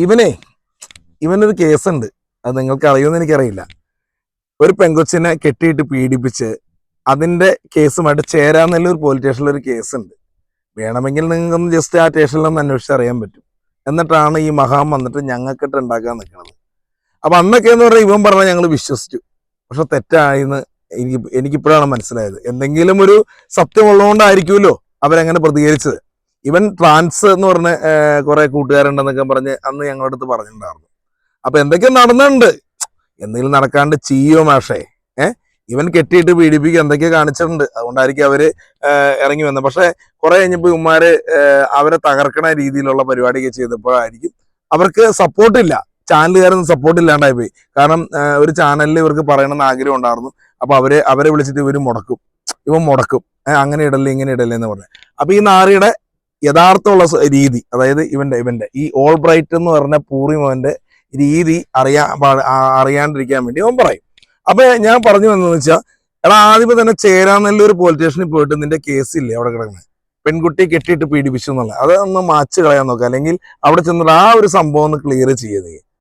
ഇവനെ ഇവനൊരു കേസുണ്ട്. അത് നിങ്ങൾക്ക് അറിയുമെന്ന് എനിക്കറിയില്ല. ഒരു പെങ്കൊച്ചിനെ കെട്ടിയിട്ട് പീഡിപ്പിച്ച് അതിന്റെ കേസുമായിട്ട് ചേരാന്നൊരു പോലീസ് സ്റ്റേഷനിൽ ഒരു കേസുണ്ട്. വേണമെങ്കിൽ നിങ്ങൾക്കൊന്ന് ജസ്റ്റ് ആ സ്റ്റേഷനിലൊന്ന് അന്വേഷിച്ചറിയാൻ പറ്റും. എന്നിട്ടാണ് ഈ മഹാം വന്നിട്ട് ഞങ്ങൾക്കിട്ട് ഉണ്ടാക്കാൻ നിൽക്കുന്നത്. അപ്പൊ അന്നൊക്കെ എന്ന് പറഞ്ഞാൽ ഇവൻ പറഞ്ഞാൽ ഞങ്ങൾ വിശ്വസിച്ചു. പക്ഷെ തെറ്റായെന്ന് എനിക്കിപ്പോഴാണ് മനസ്സിലായത്. എന്തെങ്കിലും ഒരു സത്യം ഉള്ളതുകൊണ്ടായിരിക്കുമല്ലോ അവരങ്ങനെ പ്രതികരിച്ചത്. ഇവൻ ട്രാൻസ് എന്ന് പറഞ്ഞ കുറെ കൂട്ടുകാരുണ്ടെന്നൊക്കെ പറഞ്ഞ് അന്ന് ഞങ്ങളുടെ അടുത്ത് പറഞ്ഞിട്ടുണ്ടായിരുന്നു. അപ്പൊ എന്തൊക്കെയോ നടന്നുണ്ട്. എന്തെങ്കിലും നടക്കാണ്ട് ചെയ്യോ മാഷേ? ഇവൻ കെട്ടിയിട്ട് പീഡിപ്പിക്കുക എന്തൊക്കെയോ കാണിച്ചിട്ടുണ്ട്. അതുകൊണ്ടായിരിക്കും അവര് ഇറങ്ങി വന്നത്. പക്ഷെ കുറെ കഴിഞ്ഞപ്പോ ഇവന്മാര് അവരെ തകർക്കണ രീതിയിലുള്ള പരിപാടിയൊക്കെ ചെയ്തപ്പോഴായിരിക്കും അവർക്ക് സപ്പോർട്ടില്ല, ചാനലുകാരൊന്നും സപ്പോർട്ട് ഇല്ലാണ്ടായി പോയി. കാരണം ഒരു ചാനലിൽ ഇവർക്ക് പറയണമെന്ന് ആഗ്രഹം ഉണ്ടായിരുന്നു. അപ്പൊ അവരെ വിളിച്ചിട്ട് ഇവർ ഇവൻ മുടക്കും, അങ്ങനെ ഇടല്ലേ ഇങ്ങനെ ഇടല്ലേ എന്ന് പറഞ്ഞു. അപ്പൊ ഈ നാറിയുടെ യഥാർത്ഥമുള്ള രീതി, അതായത് ഇവന്റെ ഈ ഓൾ ബ്രൈറ്റ് എന്ന് പറഞ്ഞ പൂർണിമോന്റെ രീതി അറിയാണ്ടിരിക്കാൻ വേണ്ടി അവൻ പറയും. അപ്പൊ ഞാൻ പറഞ്ഞു വന്നതെന്ന് വെച്ചാൽ, എടാ ആദ്യമേ തന്നെ ചേരാനല്ലൊരു പോലീസ് സ്റ്റേഷനിൽ പോയിട്ട് നിന്റെ കേസില്ലേ അവിടെ കിടക്കുന്നത്, പെൺകുട്ടി കെട്ടിയിട്ട് പീഡിപ്പിച്ചു എന്നുള്ള, അതൊന്ന് മാച്ച് കളയാൻ നോക്കുക. അല്ലെങ്കിൽ അവിടെ ചെന്നിട്ട് ആ ഒരു സംഭവം ഒന്ന് ക്ലിയർ ചെയ്യുന്നത്.